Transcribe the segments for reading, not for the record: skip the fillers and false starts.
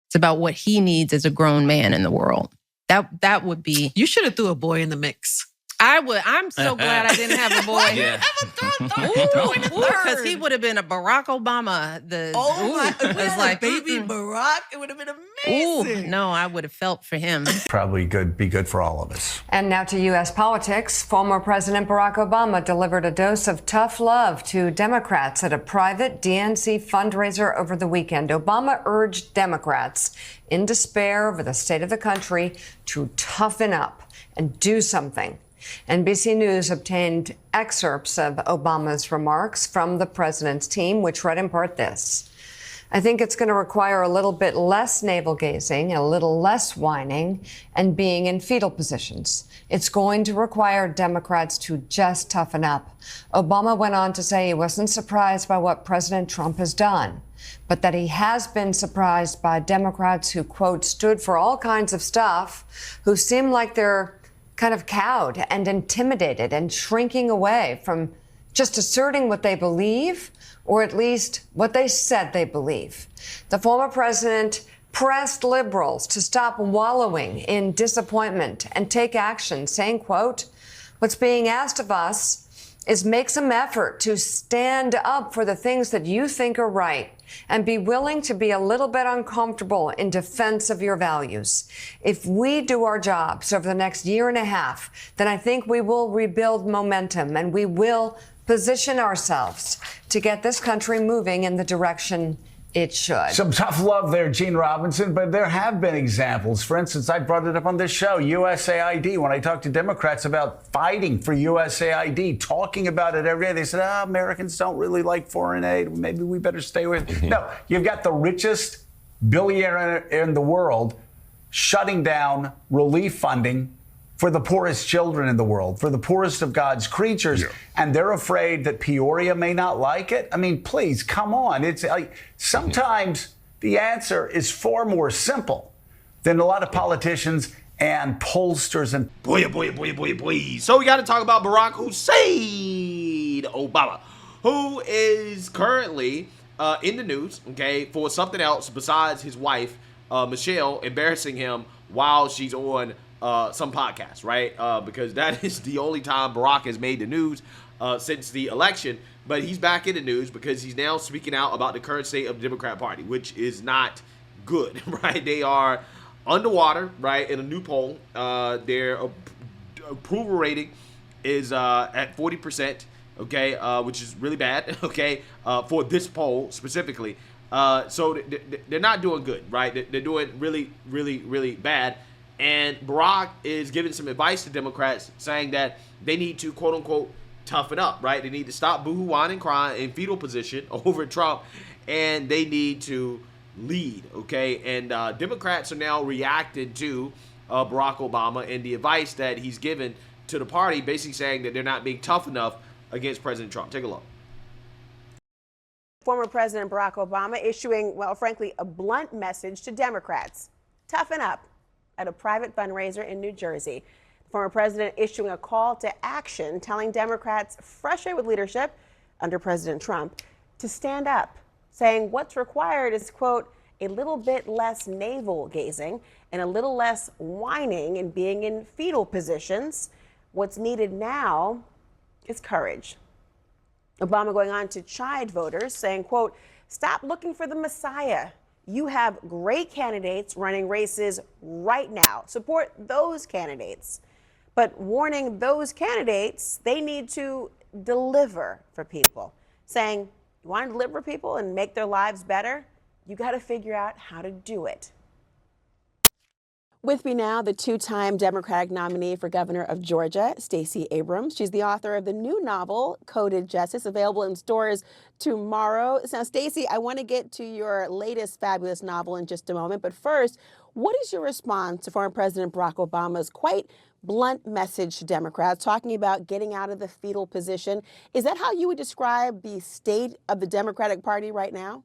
It's about what he needs as a grown man in the world. That would be. You should have threw a boy in the mix. I would. I'm so glad I didn't have a boy. Yeah. Because he would have been a Barack Obama. It's like baby Barack. It would have been amazing. Ooh, no, I would have felt for him. Probably be good for all of us. And now to U.S. politics. Former President Barack Obama delivered a dose of tough love to Democrats at a private DNC fundraiser over the weekend. Obama urged Democrats in despair over the state of the country to toughen up and do something. NBC News obtained excerpts of Obama's remarks from the president's team, which read in part this: I think it's going to require a little bit less navel-gazing, a little less whining, and being in fetal positions. It's going to require Democrats to just toughen up. Obama went on to say he wasn't surprised by what President Trump has done, but that he has been surprised by Democrats who, quote, stood for all kinds of stuff, who seem like they're kind of cowed and intimidated and shrinking away from just asserting what they believe, or at least what they said they believe. The former president pressed liberals to stop wallowing in disappointment and take action, saying, quote, what's being asked of us is make some effort to stand up for the things that you think are right and be willing to be a little bit uncomfortable in defense of your values. If we do our jobs over the next year and a half, then I think we will rebuild momentum and we will position ourselves to get this country moving in the direction it should. Some tough love there, Gene Robinson, but there have been examples. For instance, I brought it up on this show, USAID. When I talked to Democrats about fighting for USAID, talking about it every day, they said, Americans don't really like foreign aid. Maybe we better stay with it. No, you've got the richest billionaire in the world shutting down relief funding for the poorest children in the world, for the poorest of God's creatures, and they're afraid that Peoria may not like it? I mean, please, come on. It's like sometimes the answer is far more simple than a lot of politicians and pollsters and boy. So we got to talk about Barack Hussein Obama, who is currently in the news, okay, for something else besides his wife, Michelle, embarrassing him while she's on some podcast, right? Because that is the only time Barack has made the news since the election. But he's back in the news because he's now speaking out about the current state of the Democrat Party, which is not good, right? They are underwater, right? In a new poll, their approval rating is at 40%, okay, which is really bad, okay, for this poll specifically. So they're not doing good, right? They're doing really bad. And Barack is giving some advice to Democrats saying that they need to, quote unquote, toughen up, right? They need to stop boo-hoo, and crying in fetal position over Trump, and they need to lead, okay? And Democrats are now reacting to Barack Obama and the advice that he's given to the party, basically saying that they're not being tough enough against President Trump. Take a look. Former President Barack Obama issuing, well, frankly, a blunt message to Democrats. Toughen up. At a private fundraiser in New Jersey. The former president issuing a call to action, telling Democrats frustrated with leadership under President Trump to stand up, saying what's required is, quote, a little bit less navel-gazing and a little less whining and being in fetal positions. What's needed now is courage. Obama going on to chide voters, saying, quote, stop looking for the Messiah. You have great candidates running races right now. Support those candidates. But warning those candidates, they need to deliver for people. Saying, you want to deliver for people and make their lives better? You got to figure out how to do it. With me now, the two-time Democratic nominee for governor of Georgia, Stacey Abrams. She's the author of the new novel, Coded Justice, available in stores tomorrow. Now, Stacey, I want to get to your latest fabulous novel in just a moment. But first, what is your response to former President Barack Obama's quite blunt message to Democrats, talking about getting out of the fetal position? Is that how you would describe the state of the Democratic Party right now?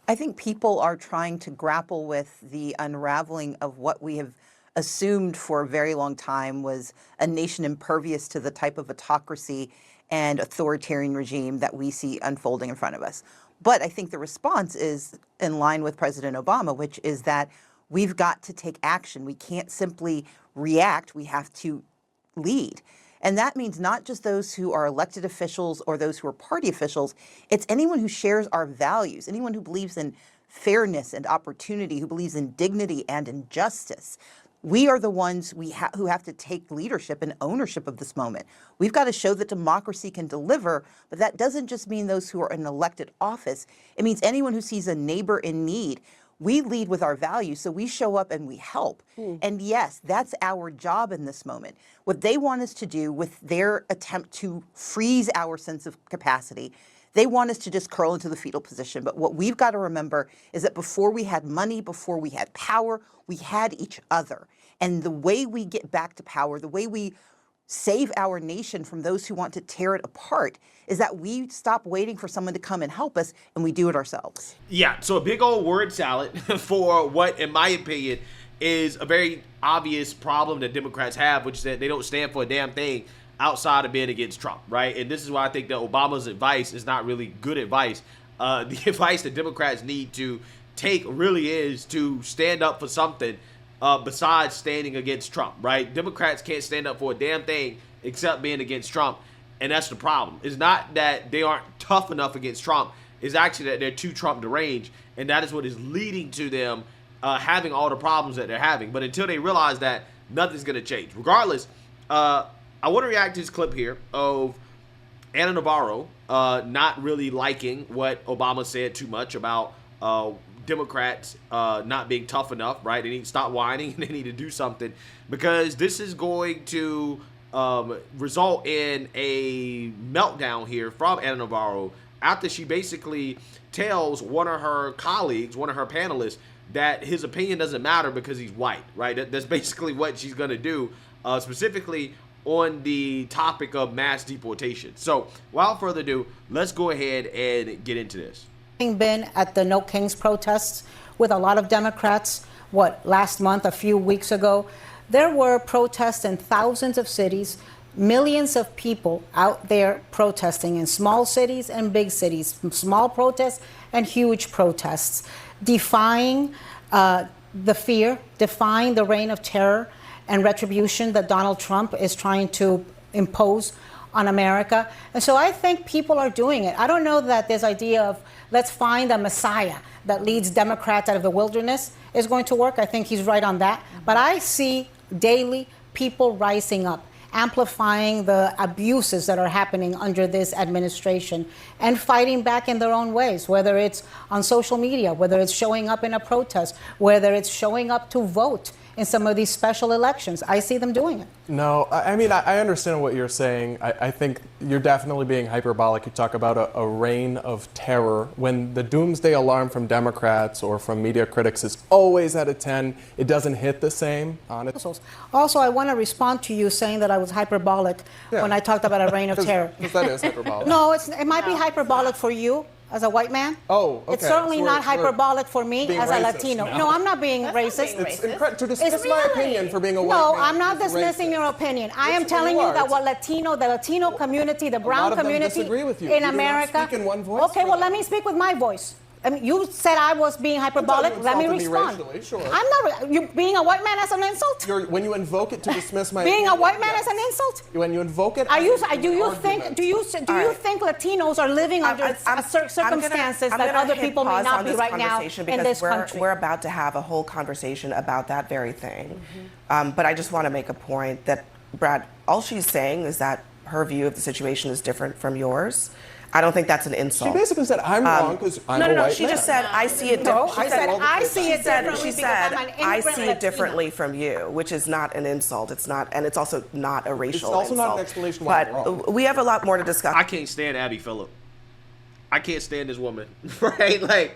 I think people are trying to grapple with the unraveling of what we have assumed for a very long time was a nation impervious to the type of autocracy and authoritarian regime that we see unfolding in front of us. But I think the response is in line with President Obama, which is that we've got to take action. We can't simply react. We have to lead. And that means not just those who are elected officials or those who are party officials. It's anyone who shares our values, anyone who believes in fairness and opportunity, who believes in dignity and in justice. We are the ones who have to take leadership and ownership of this moment. We've got to show that democracy can deliver, but that doesn't just mean those who are in elected office. It means anyone who sees a neighbor in need. We lead with our values, so we show up and we help. And yes, that's our job in this moment. What they want us to do with their attempt to freeze our sense of capacity, they want us to just curl into the fetal position. But what we've got to remember is that before we had money, before we had power, we had each other. And the way we get back to power, the way we save our nation from those who want to tear it apart, is that we stop waiting for someone to come and help us and we do it ourselves. Yeah, so a big old word salad for what, in my opinion, is a very obvious problem that Democrats have, which is that they don't stand for a damn thing outside of being against Trump, right? And this is why I think that Obama's advice is not really good advice. The advice that Democrats need to take really is to stand up for something besides standing against Trump, right? Democrats can't stand up for a damn thing except being against Trump, and that's the problem. It's not that they aren't tough enough against Trump. It's actually that they're too Trump deranged, and that is what is leading to them having all the problems that they're having. But until they realize that, nothing's going to change. Regardless, I want to react to this clip here of Ana Navarro not really liking what Obama said too much about Democrats not being tough enough, right? They need to stop whining and they need to do something, because this is going to result in a meltdown here from Ana Navarro after she basically tells one of her colleagues, one of her panelists, that his opinion doesn't matter because he's white, right? That's basically what she's going to do, specifically on the topic of mass deportation. So without further ado, let's go ahead and get into this. Been at the No Kings protests with a lot of Democrats, last month, a few weeks ago, there were protests in thousands of cities, millions of people out there protesting in small cities and big cities, small protests and huge protests, defying the fear, defying the reign of terror and retribution that Donald Trump is trying to impose on America. And so I think people are doing it. I don't know that this idea of let's find a messiah that leads Democrats out of the wilderness is going to work. I think he's right on that. But I see daily people rising up, amplifying the abuses that are happening under this administration and fighting back in their own ways, whether it's on social media, whether it's showing up in a protest, whether it's showing up to vote in some of these special elections. I see them doing it. No, I mean, I understand what you're saying. I think you're definitely being hyperbolic. You talk about a reign of terror. When the doomsday alarm from Democrats or from media critics is always at a 10, it doesn't hit the same on it. Also, I want to respond to you saying that I was hyperbolic when I talked about a reign of terror. Because that is hyperbolic. No, it might be hyperbolic for you as a white man. Oh, okay. It's certainly So not hyperbolic for me as a Latino. No, I'm not being racist. It's incredible to dismiss my opinion for being a white No, man. I'm not dismissing your opinion. I am telling you that what the Latino community, the brown community in America. Speak in one voice. Okay, well, let me speak with my voice. I mean, you said I was being hyperbolic. Let me respond. Racially, sure. I'm not. You being a white man as an insult? When you invoke it to dismiss my being opinion, a white man yes. as an insult? When you invoke it, Do you think Latinos are living under circumstances that other people may not be right now in this country? We're about to have a whole conversation about that very thing. But I just want to make a point that, Brad, all she's saying is that her view of the situation is different from yours. I don't think that's an insult. She basically said I'm wrong because I'm a white man. She just said I see it. No, I said I see it differently. She said I see it differently from you, which is not an insult. It's not, and it's also not a racial insult. It's also not an explanation why I'm wrong. But we have a lot more to discuss. I can't stand Abby Phillip. I can't stand this woman, right? Like,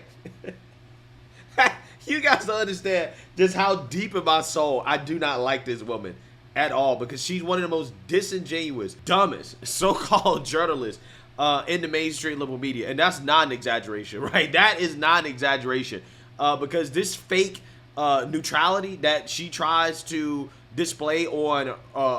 you guys don't understand just how deep in my soul I do not like this woman at all, because she's one of the most disingenuous, dumbest so-called journalists in the mainstream liberal media. And that's not an exaggeration, right? That is not an exaggeration, because this fake neutrality that she tries to display on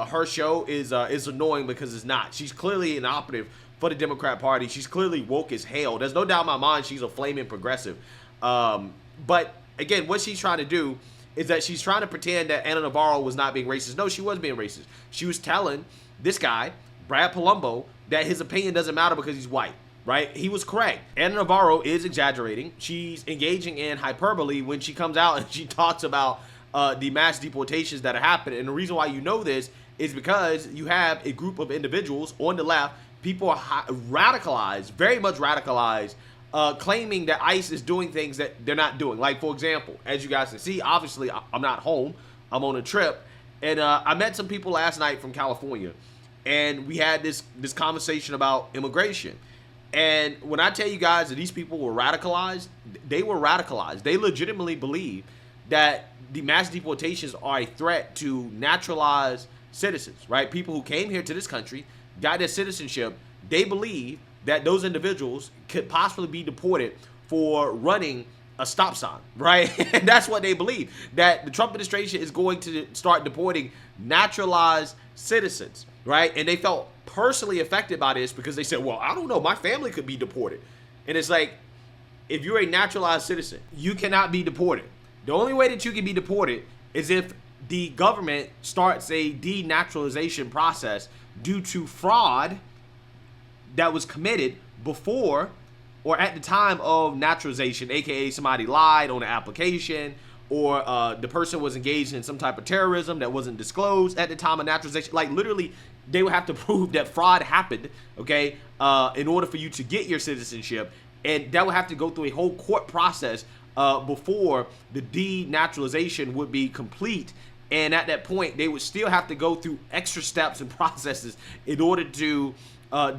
her show is annoying, because it's not. She's clearly an operative for the Democrat Party. She's clearly woke as hell. There's no doubt in my mind she's a flaming progressive. But again, what she's trying to do is that she's trying to pretend that Ana Navarro was not being racist. No, she was being racist. She was telling this guy, Brad Polumbo, that his opinion doesn't matter because he's white, right? He was correct. Ana Navarro is exaggerating. She's engaging in hyperbole when she comes out and she talks about the mass deportations that are happening. And the reason why you know this is because you have a group of individuals on the left, people are radicalized, very much radicalized, claiming that ICE is doing things that they're not doing. Like, for example, as you guys can see, obviously I'm not home. I'm on a trip. And I met some people last night from California. And we had this conversation about immigration. And when I tell you guys that these people were radicalized, they were radicalized. They legitimately believe that the mass deportations are a threat to naturalized citizens, right? People who came here to this country, got their citizenship. They believe that those individuals could possibly be deported for running a stop sign, right? And that's what they believe, that the Trump administration is going to start deporting naturalized citizens, right? And they felt personally affected by this because they said, well, I don't know, my family could be deported. And it's like, if you're a naturalized citizen, you cannot be deported. The only way that you can be deported is if the government starts a denaturalization process due to fraud that was committed before or at the time of naturalization, aka somebody lied on the application, or the person was engaged in some type of terrorism that wasn't disclosed at the time of naturalization. Like, literally, they would have to prove that fraud happened, okay, in order for you to get your citizenship. And that would have to go through a whole court process before the denaturalization would be complete. And at that point, they would still have to go through extra steps and processes in order to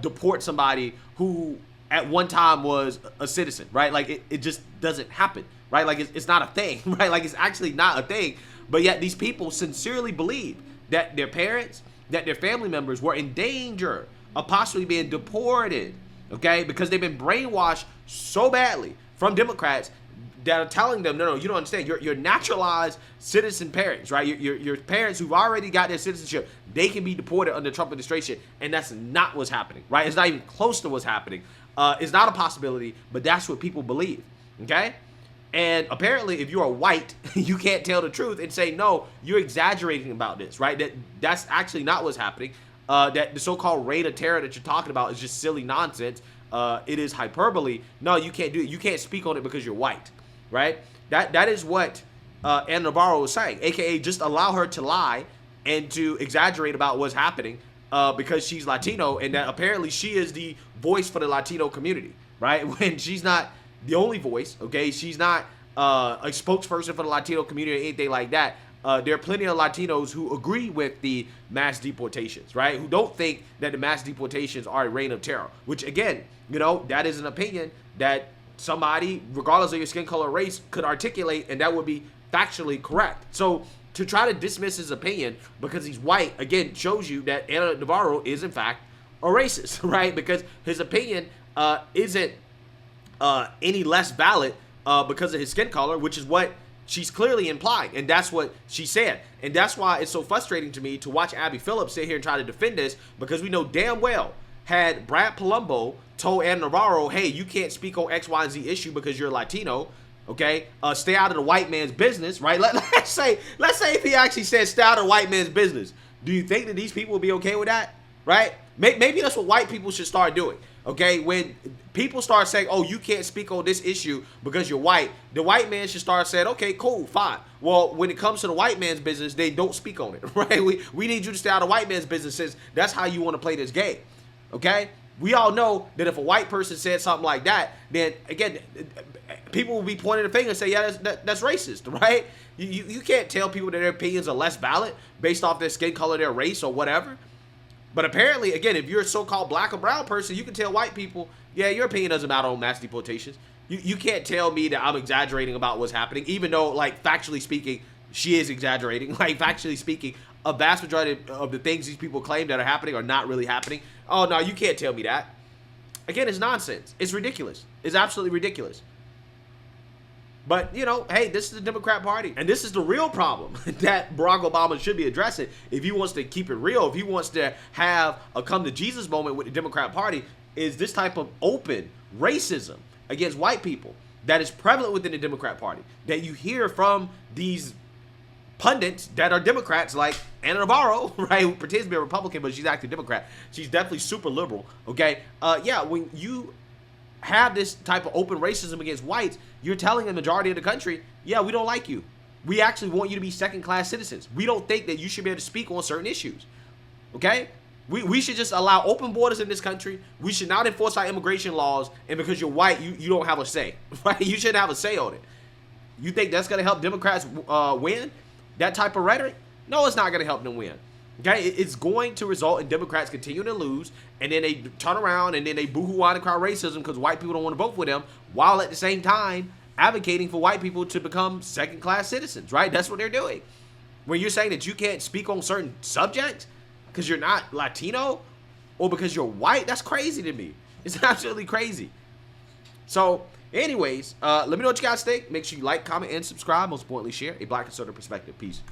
deport somebody who at one time was a citizen, right? Like, it just doesn't happen, right? Like, it's not a thing, right? Like, it's actually not a thing. But yet these people sincerely believe that their parents, that their family members were in danger of possibly being deported, okay? Because they've been brainwashed so badly from Democrats that are telling them, no, you don't understand. Your naturalized citizen parents, right? Your parents who've already got their citizenship, they can be deported under Trump administration, and that's not what's happening, right? It's not even close to what's happening. It's not a possibility, but that's what people believe, okay? And apparently, if you are white, you can't tell the truth and say, no, you're exaggerating about this, right? That's actually not what's happening. That the so-called reign of terror that you're talking about is just silly nonsense. It is hyperbole. No, you can't do it. You can't speak on it because you're white, right? That is what Ana Navarro was saying, aka just allow her to lie and to exaggerate about what's happening because she's Latino, and that apparently she is the voice for the Latino community, right? When she's not the only voice, okay? She's not a spokesperson for the Latino community or anything like that. There are plenty of Latinos who agree with the mass deportations, right? Who don't think that the mass deportations are a reign of terror, which again, you know, that is an opinion that somebody, regardless of your skin color or race, could articulate, and that would be factually correct. So to try to dismiss his opinion because he's white, again, shows you that Ana Navarro is in fact a racist, right? Because his opinion isn't any less valid because of his skin color, which is what she's clearly implying, and that's what she said. And that's why it's so frustrating to me to watch Abby Phillip sit here and try to defend this, because we know damn well, had Brad Polumbo told Ana Navarro, hey, you can't speak on X, Y, and Z issue because you're Latino, okay? Stay out of the white man's business, right? Let's say if he actually said stay out of the white man's business, do you think that these people will be okay with that, right? Maybe that's what white people should start doing, okay? When people start saying, oh, you can't speak on this issue because you're white, the white man should start saying, okay, cool, fine. Well, when it comes to the white man's business, they don't speak on it, right? We need you to stay out of white man's business since that's how you want to play this game, okay? We all know that if a white person said something like that, then, again, people will be pointing the finger and say, yeah, that's racist, right? You can't tell people that their opinions are less valid based off their skin color, their race, or whatever. But apparently, again, if you're a so-called black or brown person, you can tell white people, yeah, your opinion doesn't matter on mass deportations. You can't tell me that I'm exaggerating about what's happening, even though, like, factually speaking, she is exaggerating. Like, factually speaking, a vast majority of the things these people claim that are happening are not really happening. Oh, no, you can't tell me that. Again, it's nonsense. It's ridiculous. It's absolutely ridiculous. But, you know, hey, this is the Democrat Party. And this is the real problem that Barack Obama should be addressing. If he wants to keep it real, if he wants to have a come to Jesus moment with the Democrat Party, is this type of open racism against white people that is prevalent within the Democrat Party, that you hear from these pundits that are Democrats like Ana Navarro, right, who pretends to be a Republican, but she's actually a Democrat. She's definitely super liberal, okay? Yeah, when you have this type of open racism against whites, you're telling the majority of the country, yeah, we don't like you. We actually want you to be second-class citizens. We don't think that you should be able to speak on certain issues, okay? We should just allow open borders in this country. We should not enforce our immigration laws, and because you're white, you don't have a say, right? You shouldn't have a say on it. You think that's going to help Democrats win? That type of rhetoric? No, it's not going to help them win. Okay, it's going to result in Democrats continuing to lose, and then they turn around and then they boo-hoo on and cry racism because white people don't want to vote for them, while at the same time advocating for white people to become second-class citizens, right? That's what they're doing. When you're saying that you can't speak on certain subjects because you're not Latino or because you're white, that's crazy to me. It's absolutely crazy. So, anyways, let me know what you guys think. Make sure you like, comment, and subscribe. Most importantly, share a Black conservative perspective. Peace.